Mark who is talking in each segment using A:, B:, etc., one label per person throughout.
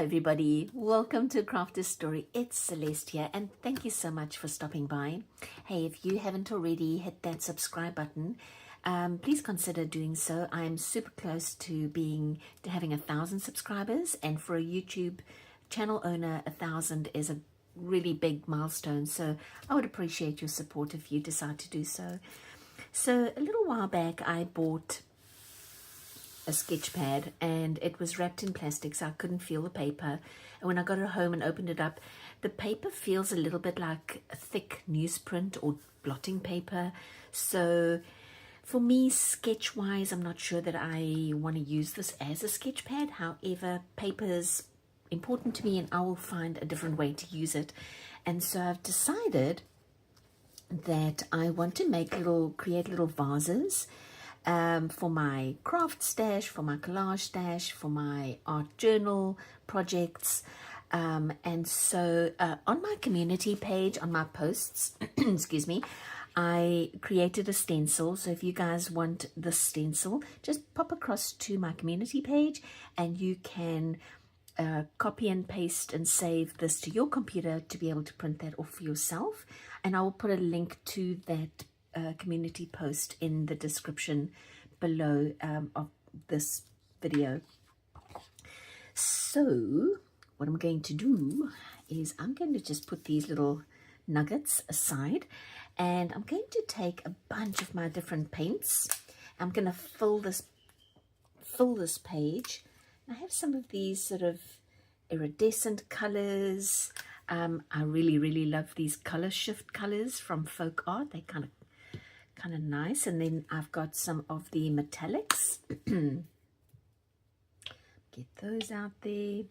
A: everybody, welcome to Crafter's Story. It's Celeste here, and thank you so much for stopping by. Hey, if you haven't already hit that subscribe button, please consider doing so. I'm super close to having 1,000 subscribers, and for a YouTube channel owner, 1,000 is a really big milestone, so I would appreciate your support if you decide to do so. So a little while back I bought a sketch pad, and it was wrapped in plastic, so I couldn't feel the paper. And when I got it home and opened it up, the paper feels a little bit like a thick newsprint or blotting paper. So for me, sketch wise, I'm not sure that I want to use this as a sketch pad. However, paper is important to me, and I will find a different way to use it. And so I've decided that I want to create little vases for my craft stash, for my collage stash, for my art journal projects. And so on my community page, on my posts, excuse me, I created a stencil. So if you guys want the stencil, just pop across to my community page and you can copy and paste and save this to your computer to be able to print that off for yourself. And I will put a link to that community post in the description below of this video. So what I'm going to do is I'm going to just put these little nuggets aside, and I'm going to take a bunch of my different paints. I'm going to fill this page. I have some of these sort of iridescent colors. I really love these color shift colors from folk art. They kind of nice. And then I've got some of the metallics. Get those out there.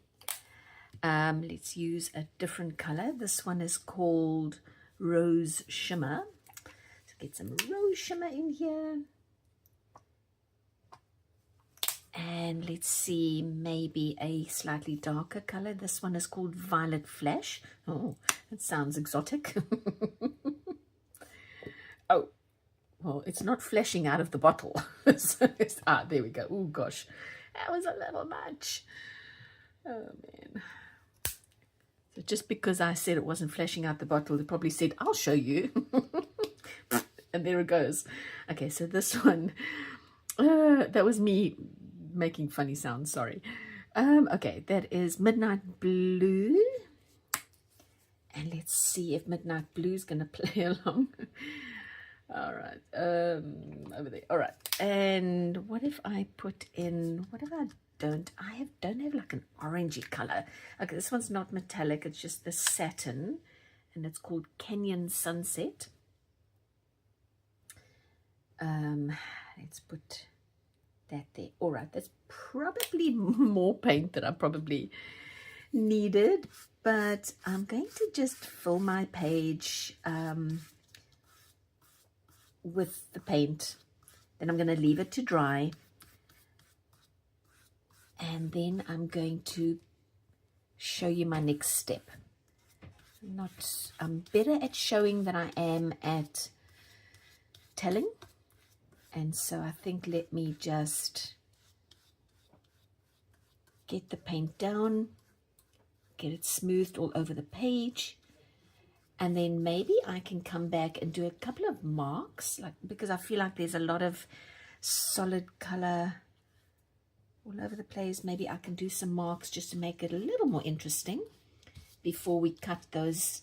A: Let's use a different color. This one is called Rose Shimmer. So get some rose shimmer in here. And let's see, maybe a slightly darker color. This one is called Violet Flash. Oh, that sounds exotic. Oh, well, it's not flashing out of the bottle. So there we go. Oh gosh, that was a little much. Oh man. So just because I said it wasn't flashing out the bottle, it probably said, I'll show you. And there it goes. Okay, so this one, that was me making funny sounds, sorry. Okay, that is Midnight Blue. And let's see if Midnight Blue is going to play along. All right, over there. All right, and what if I put in, what if I don't have like an orangey color? Okay, this one's not metallic, it's just the satin, and it's called Canyon Sunset. Let's put that there. All right, that's probably more paint than I probably needed, but I'm going to just fill my page with the paint. Then I'm going to leave it to dry, and then I'm going to show you my next step. I'm better at showing than I am at telling, and so I think let me just get the paint down, get it smoothed all over the page, and then maybe I can come back and do a couple of marks, because I feel like there's a lot of solid color all over the place. Maybe I can do some marks just to make it a little more interesting before we cut those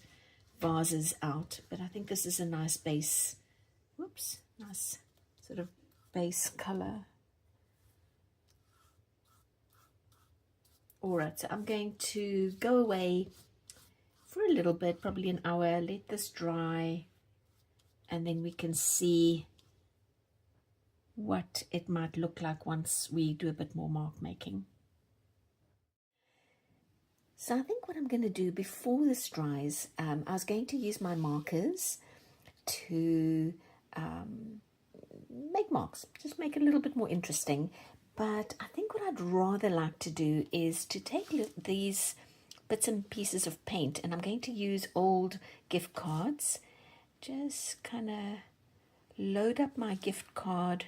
A: vases out. But I think this is a nice base, nice sort of base color. All right, so I'm going to go away for a little bit, probably an hour, let this dry, and then we can see what it might look like once we do a bit more mark making. So I think what I'm going to do before this dries, I was going to use my markers to make marks, just make it a little bit more interesting. But I think what I'd rather like to do is to take these bits and pieces of paint, and I'm going to use old gift cards, just kind of load up my gift card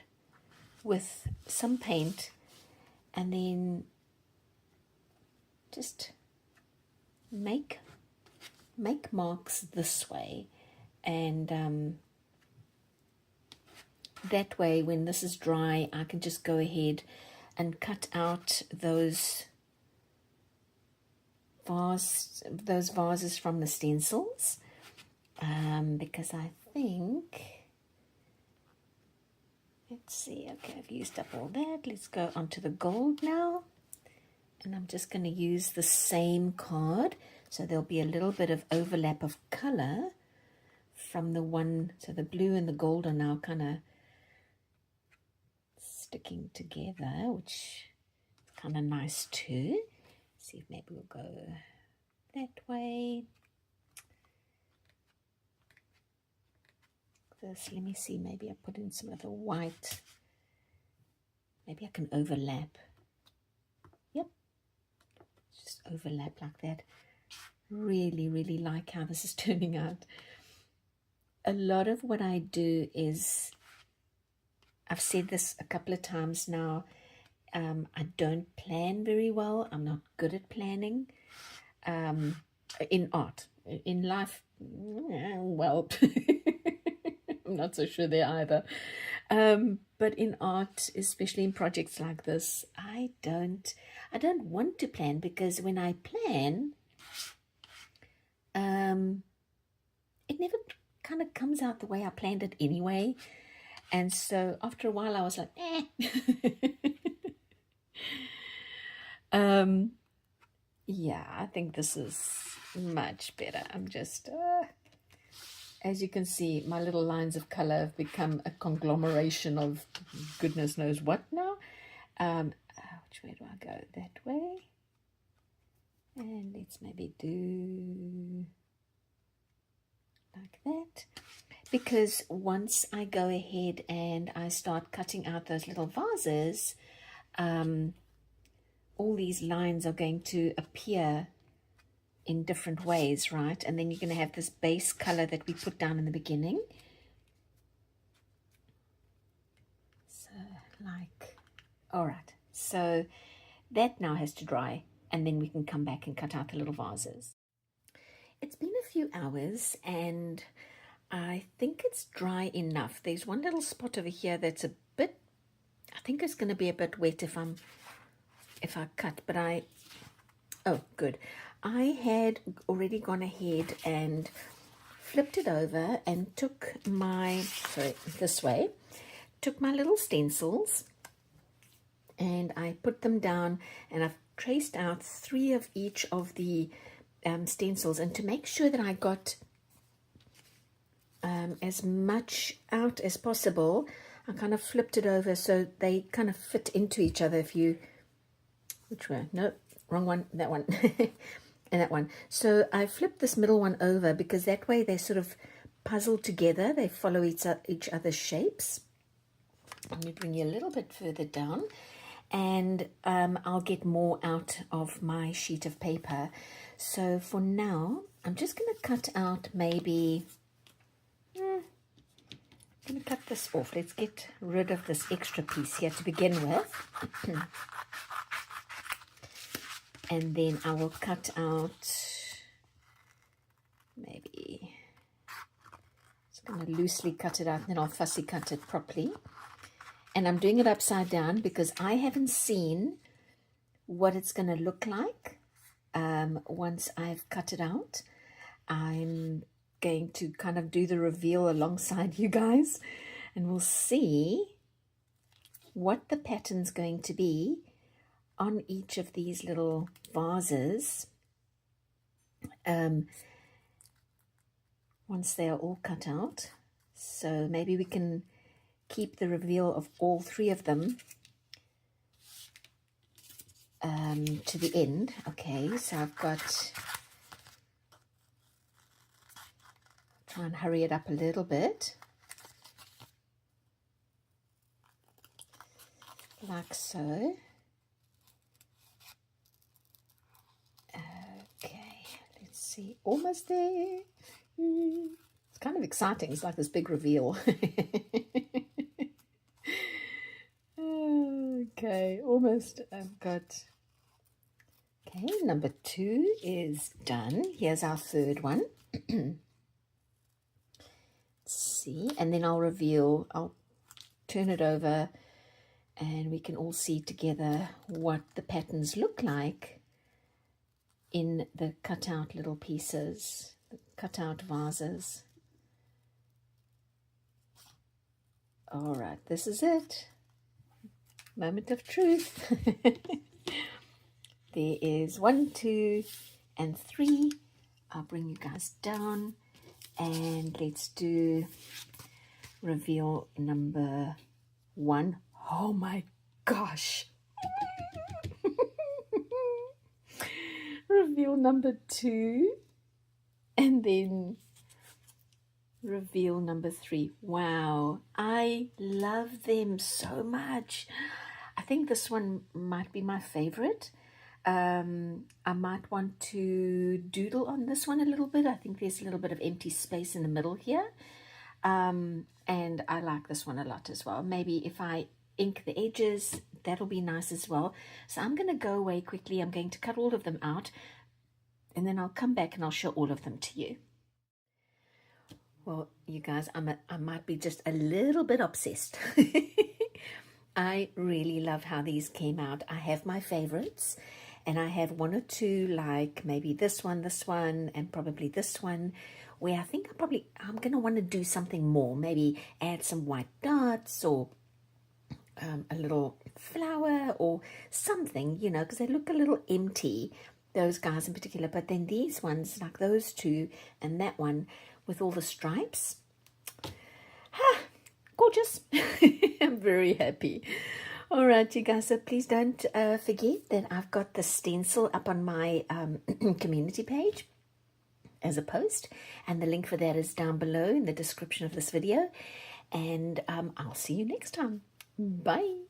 A: with some paint, and then just make marks this way, and that way when this is dry I can just go ahead and cut out those vases from the stencils, because I think, let's see, okay, I've used up all that. Let's go on to the gold now, and I'm just going to use the same card, so there'll be a little bit of overlap of color from the one, so the blue and the gold are now kind of sticking together, which is kind of nice too. See if maybe we'll go that way. This, let me see, maybe I put in some of the white. Maybe I can overlap. Yep, just overlap like that. Really, really like how this is turning out. A lot of what I do is, I've said this a couple of times now, I don't plan very well. I'm not good at planning. In art. In life, well, I'm not so sure there either. But in art, especially in projects like this, I don't want to plan, because when I plan, it never kind of comes out the way I planned it anyway. And so after a while I was like, yeah, I think this is much better. I'm just, as you can see, my little lines of color have become a conglomeration of goodness knows what now. Which way do I go? That way. And let's maybe do like that. Because once I go ahead and I start cutting out those little vases, all these lines are going to appear in different ways, right? And then you're going to have this base color that we put down in the beginning. So like, all right. So that now has to dry, and then we can come back and cut out the little vases. It's been a few hours and I think it's dry enough. There's one little spot over here that's a bit, I think it's going to be a bit wet if I cut, but oh good. I had already gone ahead and flipped it over and took my, this way, took my little stencils and I put them down, and I've traced out 3 of each of the stencils, and to make sure that I got as much out as possible, I kind of flipped it over so they kind of fit into each other. If you, which way? No, wrong one, that one. And that one. So I flipped this middle one over because that way they sort of puzzle together. They follow each other's shapes. Let me bring you a little bit further down, and I'll get more out of my sheet of paper. So for now, I'm just going to cut out maybe, I'm going to cut this off. Let's get rid of this extra piece here to begin with. And then I will cut out, maybe, just going to loosely cut it out, and then I'll fussy cut it properly. And I'm doing it upside down because I haven't seen what it's going to look like once I've cut it out. I'm going to kind of do the reveal alongside you guys, and we'll see what the pattern's going to be on each of these little vases once they are all cut out. So maybe we can keep the reveal of all 3 of them to the end. Okay, so I've got, try and hurry it up a little bit, like so. Okay, let's see, almost there. It's kind of exciting. It's like this big reveal. Okay, almost. I've got, Okay, number 2 is done. Here's our third one. See, and then I'll turn it over and we can all see together what the patterns look like in the cutout little pieces, the cutout vases. All right, this is it. Moment of truth. There is 1, 2, and 3. I'll bring you guys down and let's do reveal number 1. Oh my gosh. Reveal number 2 and then reveal number 3. Wow, I love them so much. I think this one might be my favorite. I might want to doodle on this one a little bit. I think there's a little bit of empty space in the middle here. And I like this one a lot as well. Maybe if I ink the edges, that'll be nice as well. So I'm going to go away quickly. I'm going to cut all of them out and then I'll come back and I'll show all of them to you. Well, you guys, I might be just a little bit obsessed. I really love how these came out. I have my favorites and I have 1 or 2, like maybe this one, and probably this one, where I think I'm going to want to do something more. Maybe add some white dots or a little flower or something, you know, because they look a little empty, those guys in particular. But then these ones, like those 2 and that one with all the stripes, gorgeous. I'm very happy. All right, you guys, so please don't forget that I've got the stencil up on my community page as a post, and the link for that is down below in the description of this video. And I'll see you next time. Bye.